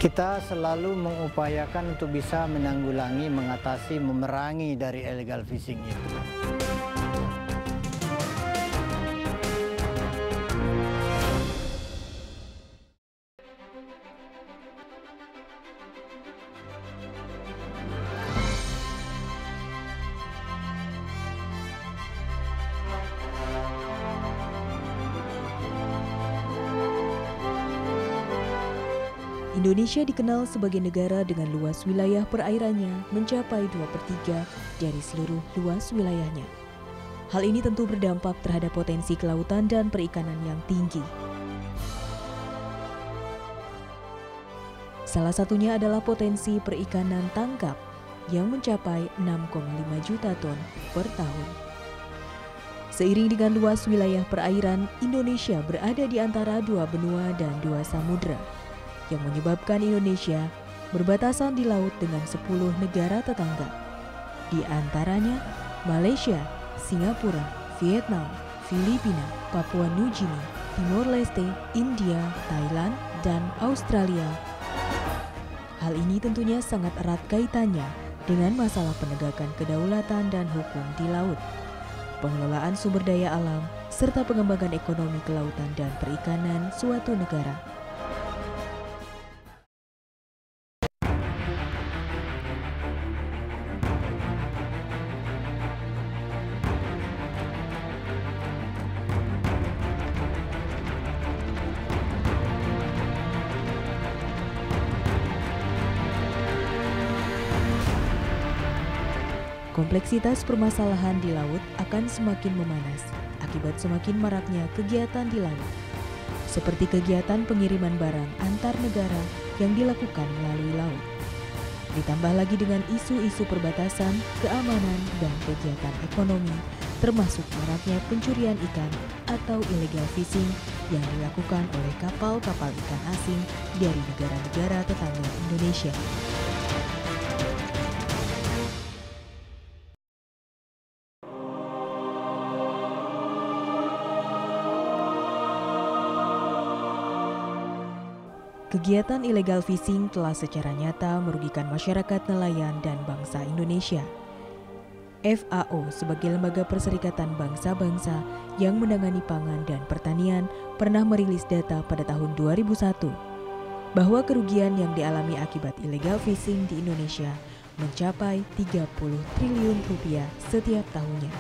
Kita selalu mengupayakan untuk bisa menanggulangi, mengatasi, memerangi dari illegal fishing itu. Indonesia dikenal sebagai negara dengan luas wilayah perairannya mencapai 2/3 dari seluruh luas wilayahnya. Hal ini tentu berdampak terhadap potensi kelautan dan perikanan yang tinggi. Salah satunya adalah potensi perikanan tangkap yang mencapai 6,5 juta ton per tahun. Seiring dengan luas wilayah perairan, Indonesia berada di antara dua benua dan dua samudera, yang menyebabkan Indonesia berbatasan di laut dengan 10 negara tetangga, di antaranya Malaysia, Singapura, Vietnam, Filipina, Papua New Guinea, Timor Leste, India, Thailand, dan Australia. Hal ini tentunya sangat erat kaitannya dengan masalah penegakan kedaulatan dan hukum di laut, pengelolaan sumber daya alam, serta pengembangan ekonomi kelautan dan perikanan suatu negara. Kompleksitas permasalahan di laut akan semakin memanas akibat semakin maraknya kegiatan di laut, seperti kegiatan pengiriman barang antar negara yang dilakukan melalui laut. Ditambah lagi dengan isu-isu perbatasan, keamanan, dan kegiatan ekonomi, termasuk maraknya pencurian ikan atau illegal fishing yang dilakukan oleh kapal-kapal ikan asing dari negara-negara tetangga Indonesia. Kegiatan illegal fishing telah secara nyata merugikan masyarakat nelayan dan bangsa Indonesia. FAO sebagai lembaga perserikatan bangsa-bangsa yang menangani pangan dan pertanian pernah merilis data pada tahun 2001 bahwa kerugian yang dialami akibat illegal fishing di Indonesia mencapai 30 triliun rupiah setiap tahunnya.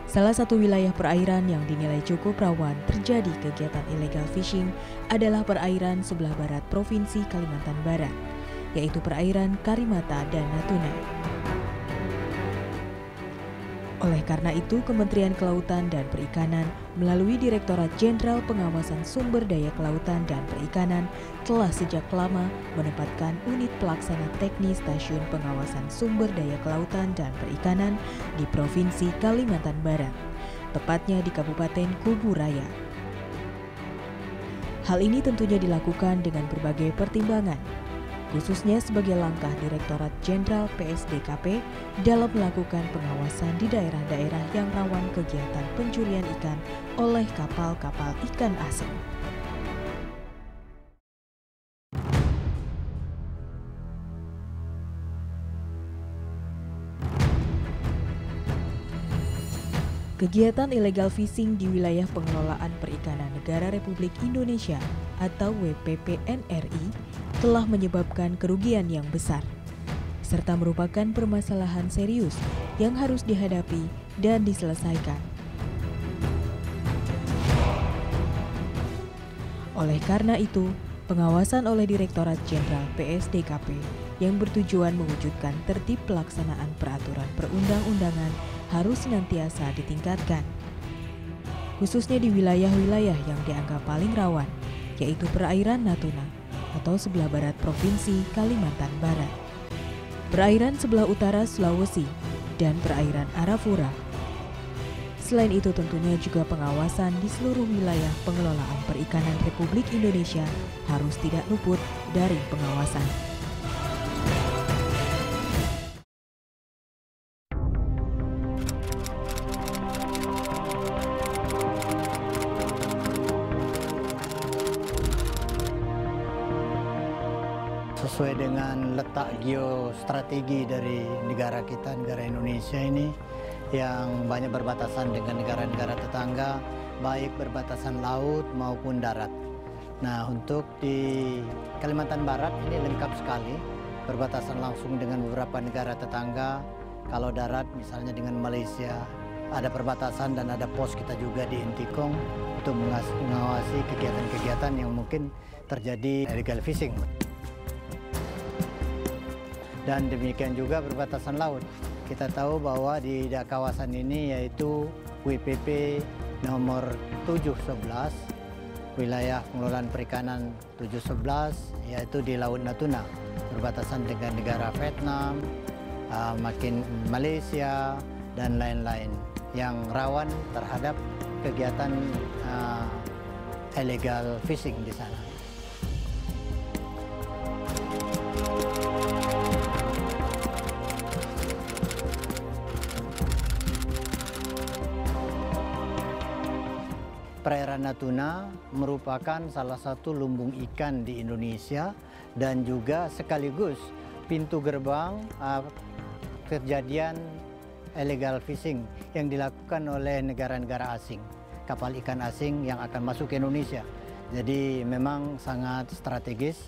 Salah satu wilayah perairan yang dinilai cukup rawan terjadi kegiatan illegal fishing adalah perairan sebelah barat Provinsi Kalimantan Barat, yaitu perairan Karimata dan Natuna. Oleh karena itu, Kementerian Kelautan dan Perikanan melalui Direktorat Jenderal Pengawasan Sumber Daya Kelautan dan Perikanan telah sejak lama menempatkan unit pelaksana teknis Stasiun Pengawasan Sumber Daya Kelautan dan Perikanan di Provinsi Kalimantan Barat, tepatnya di Kabupaten Kubu Raya. Hal ini tentunya dilakukan dengan berbagai pertimbangan, khususnya sebagai langkah Direktorat Jenderal PSDKP dalam melakukan pengawasan di daerah-daerah yang rawan kegiatan pencurian ikan oleh kapal-kapal ikan asing. Kegiatan illegal fishing di wilayah pengelolaan perikanan Negara Republik Indonesia atau WPPNRI telah menyebabkan kerugian yang besar, serta merupakan permasalahan serius yang harus dihadapi dan diselesaikan. Oleh karena itu, pengawasan oleh Direktorat Jenderal PSDKP yang bertujuan mewujudkan tertib pelaksanaan peraturan perundang-undangan harus senantiasa ditingkatkan, khususnya di wilayah-wilayah yang dianggap paling rawan, yaitu perairan Natuna atau sebelah barat Provinsi Kalimantan Barat, perairan sebelah utara Sulawesi, dan perairan Arafura. Selain itu tentunya juga pengawasan di seluruh wilayah pengelolaan perikanan Republik Indonesia harus tidak luput dari pengawasan. sesuai dengan letak geostrategi dari negara kita, negara Indonesia ini yang banyak berbatasan dengan negara-negara tetangga, baik berbatasan laut maupun darat. Nah, untuk di Kalimantan Barat ini lengkap sekali, berbatasan langsung dengan beberapa negara tetangga. Kalau darat misalnya dengan Malaysia, ada perbatasan dan ada pos kita juga di Intikong untuk mengawasi kegiatan-kegiatan yang mungkin terjadi illegal fishing. Dan demikian juga perbatasan laut. Kita tahu bahwa di kawasan ini yaitu WPP nomor 711, wilayah pengelolaan perikanan 711, yaitu di Laut Natuna, berbatasan dengan negara Vietnam, makin Malaysia, dan lain-lain yang rawan terhadap kegiatan illegal fishing di sana. Perairan Natuna merupakan salah satu lumbung ikan di Indonesia dan juga sekaligus pintu gerbang kejadian illegal fishing yang dilakukan oleh negara-negara asing, kapal ikan asing yang akan masuk ke Indonesia. Jadi memang sangat strategis,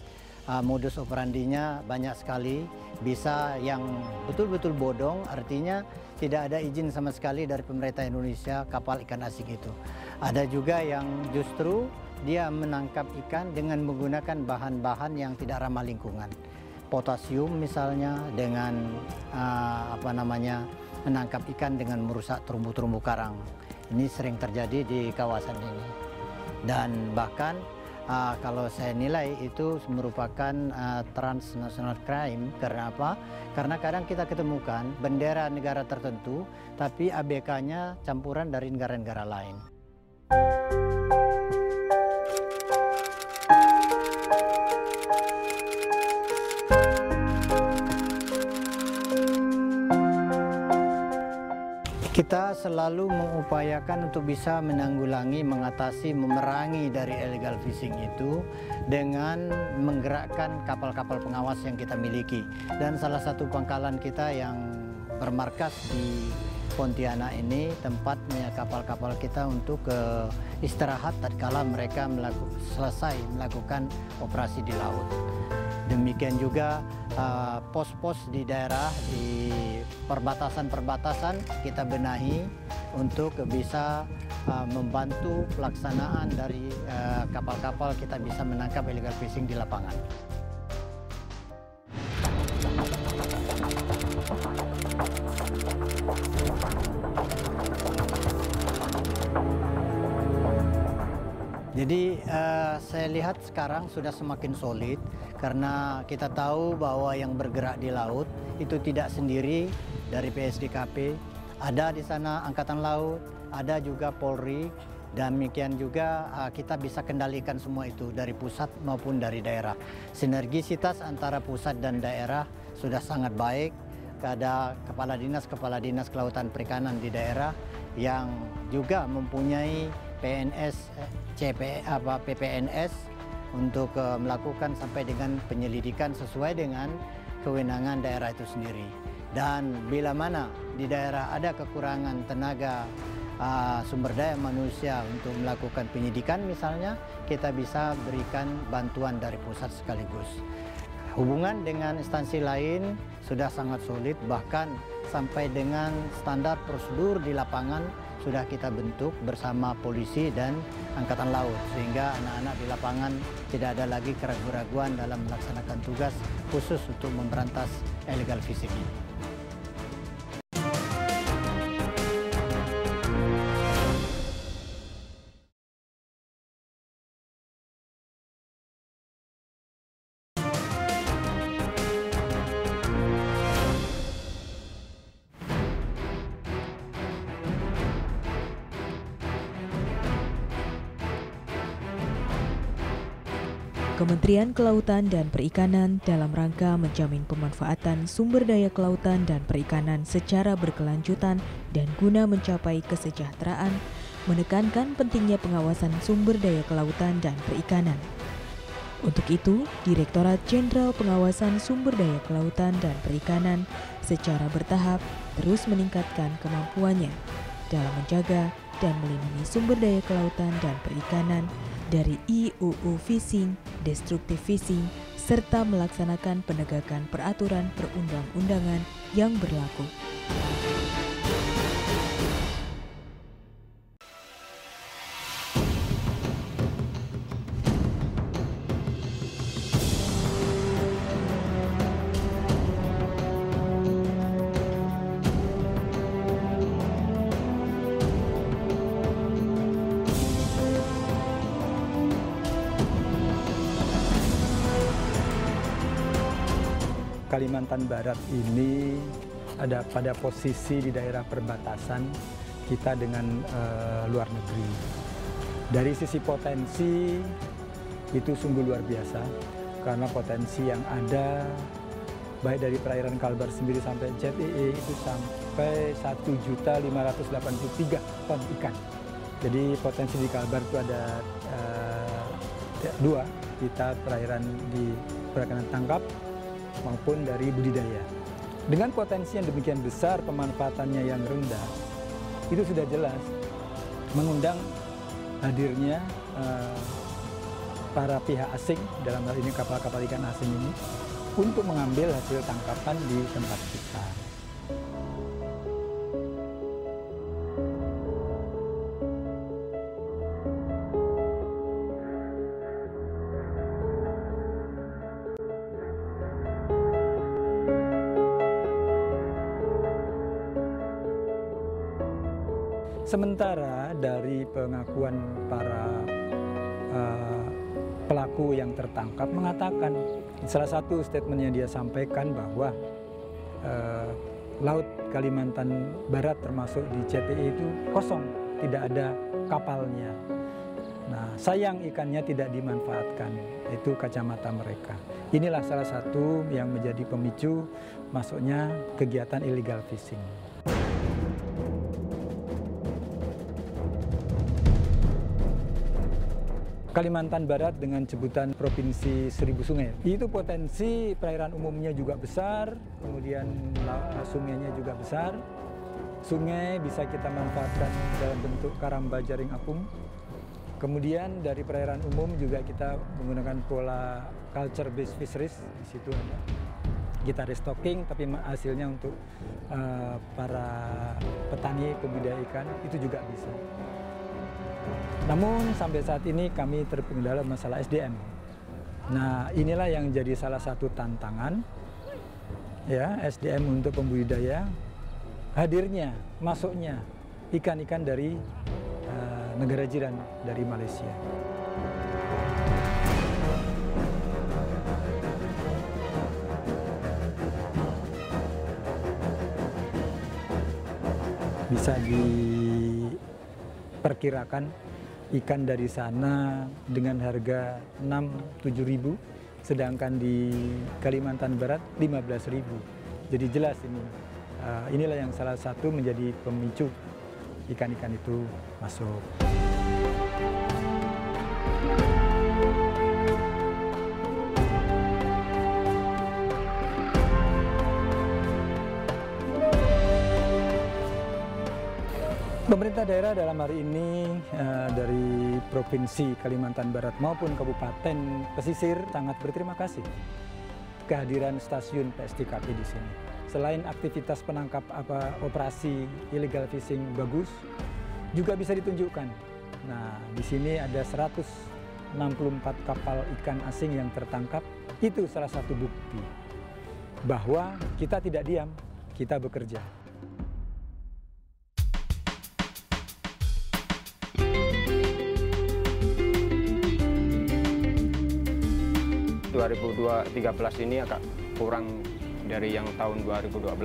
modus operandinya banyak sekali, bisa yang betul-betul bodong, artinya tidak ada izin sama sekali dari pemerintah Indonesia kapal ikan asing itu. Ada juga yang justru dia menangkap ikan dengan menggunakan bahan-bahan yang tidak ramah lingkungan. Potasium misalnya dengan menangkap ikan dengan merusak terumbu-terumbu karang. Ini sering terjadi di kawasan ini. Dan bahkan kalau saya nilai itu merupakan transnational crime. Karena apa? Karena kadang kita ketemukan bendera negara tertentu, tapi ABK-nya campuran dari negara-negara lain. Kita selalu mengupayakan untuk bisa menanggulangi, mengatasi, memerangi dari illegal fishing itu dengan menggerakkan kapal-kapal pengawas yang kita miliki. Dan salah satu pangkalan kita yang bermarkas di Pontianak ini tempatnya kapal-kapal kita untuk istirahat tatkala mereka selesai melakukan operasi di laut. Demikian juga pos-pos di daerah, di perbatasan-perbatasan kita benahi untuk bisa membantu pelaksanaan dari kapal-kapal kita bisa menangkap illegal fishing di lapangan. Jadi saya lihat sekarang sudah semakin solid karena kita tahu bahwa yang bergerak di laut itu tidak sendiri dari PSDKP. Ada di sana Angkatan Laut, ada juga Polri, dan demikian juga kita bisa kendalikan semua itu dari pusat maupun dari daerah. Sinergisitas antara pusat dan daerah sudah sangat baik. Ada kepala dinas kelautan perikanan di daerah yang juga mempunyai PPNS untuk melakukan sampai dengan penyelidikan sesuai dengan kewenangan daerah itu sendiri. Dan bila mana di daerah ada kekurangan tenaga sumber daya manusia untuk melakukan penyidikan misalnya, kita bisa berikan bantuan dari pusat sekaligus. Hubungan dengan instansi lain sudah sangat solid, bahkan sampai dengan standar prosedur di lapangan sudah kita bentuk bersama polisi dan Angkatan Laut, sehingga anak-anak di lapangan tidak ada lagi keraguan-keraguan dalam melaksanakan tugas khusus untuk memberantas illegal fishing ini. Kementerian Kelautan dan Perikanan dalam rangka menjamin pemanfaatan sumber daya kelautan dan perikanan secara berkelanjutan dan guna mencapai kesejahteraan, menekankan pentingnya pengawasan sumber daya kelautan dan perikanan. Untuk itu, Direktorat Jenderal Pengawasan Sumber Daya Kelautan dan Perikanan secara bertahap terus meningkatkan kemampuannya dalam menjaga dan melindungi sumber daya kelautan dan perikanan dari IUU Fishing, Destructive Fishing, serta melaksanakan penegakan peraturan perundang-undangan yang berlaku. Kalimantan Barat ini ada pada posisi di daerah perbatasan kita dengan luar negeri. Dari sisi potensi itu sungguh luar biasa karena potensi yang ada baik dari perairan Kalbar sendiri sampai JTE itu sampai 1.583 ton ikan. Jadi potensi di Kalbar itu ada dua, kita perairan di perairan tangkap maupun dari budidaya. Dengan potensi yang demikian besar, pemanfaatannya yang rendah, itu sudah jelas mengundang hadirnya para pihak asing, dalam hal ini kapal-kapal ikan asing ini, untuk mengambil hasil tangkapan di tempat kita. Sementara dari pengakuan para pelaku yang tertangkap mengatakan, salah satu statement yang dia sampaikan bahwa Laut Kalimantan Barat termasuk di JTE itu kosong, tidak ada kapalnya. Nah, sayang ikannya tidak dimanfaatkan, itu kacamata mereka. Inilah salah satu yang menjadi pemicu masuknya kegiatan illegal fishing. Kalimantan Barat dengan sebutan Provinsi Seribu Sungai. Itu potensi perairan umumnya juga besar, kemudian sungainya juga besar. Sungai bisa kita manfaatkan dalam bentuk karamba jaring apung. Kemudian dari perairan umum juga kita menggunakan pola culture based fisheries, di situ ada. Kita restocking, tapi hasilnya untuk para petani pembudidaya ikan itu juga bisa. Namun sampai saat ini kami terkendala masalah SDM. Nah, inilah yang jadi salah satu tantangan ya, SDM untuk pembudidaya, hadirnya, masuknya ikan-ikan dari negara jiran, dari Malaysia. Bisa diperkirakan ikan dari sana dengan harga 6-7 ribu, sedangkan di Kalimantan Barat 15 ribu. Jadi jelas ini, inilah yang salah satu menjadi pemicu ikan-ikan itu masuk. Pemerintah daerah dalam hari ini dari Provinsi Kalimantan Barat maupun Kabupaten Pesisir sangat berterima kasih kehadiran stasiun PSDKP di sini. Selain aktivitas penangkap operasi illegal fishing bagus, juga bisa ditunjukkan. Nah, di sini ada 164 kapal ikan asing yang tertangkap. Itu salah satu bukti bahwa kita tidak diam, kita bekerja. 2013 ini agak kurang dari yang tahun 2012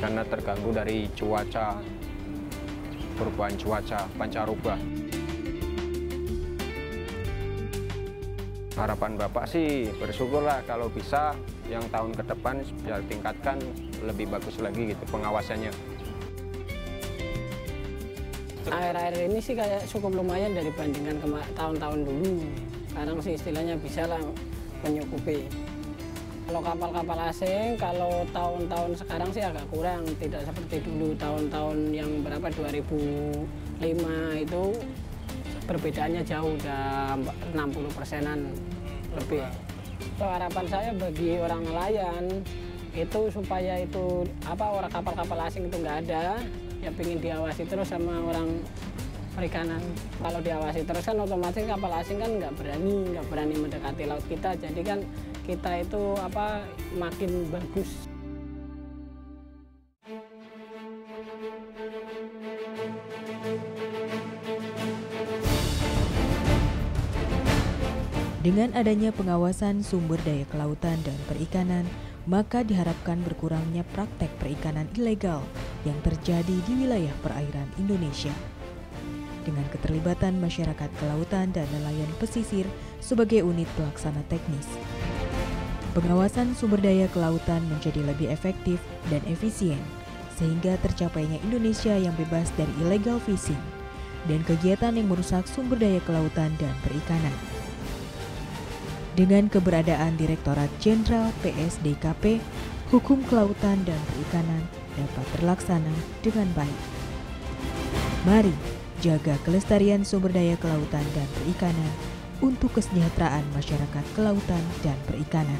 karena terganggu dari cuaca, perubahan cuaca pancaroba. Harapan Bapak sih bersyukurlah kalau bisa yang tahun ke depan biar tingkatkan lebih bagus lagi gitu pengawasannya. Akhir-akhir ini sih kayak cukup lumayan dibandingkan tahun-tahun dulu. sekarang sih istilahnya bisa lah menyukupi. Kalau kapal-kapal asing, kalau tahun-tahun sekarang sih agak kurang, tidak seperti dulu tahun-tahun yang berapa 2005 itu perbedaannya jauh, udah 60%-an lebih. So, harapan saya bagi orang nelayan itu supaya itu orang kapal-kapal asing itu nggak ada, ya pengen diawasi terus sama orang perikanan. Kalau diawasi terus kan otomatis kapal asing kan nggak berani mendekati laut kita, jadi kan kita itu makin bagus. Dengan adanya pengawasan sumber daya kelautan dan perikanan, maka diharapkan berkurangnya praktek perikanan ilegal yang terjadi di wilayah perairan Indonesia. Dengan keterlibatan masyarakat kelautan dan nelayan pesisir sebagai unit pelaksana teknis, pengawasan sumber daya kelautan menjadi lebih efektif dan efisien, sehingga tercapainya Indonesia yang bebas dari illegal fishing dan kegiatan yang merusak sumber daya kelautan dan perikanan. Dengan keberadaan Direktorat Jenderal PSDKP, hukum kelautan dan perikanan dapat terlaksana dengan baik. Mari jaga kelestarian sumber daya kelautan dan perikanan untuk kesejahteraan masyarakat kelautan dan perikanan.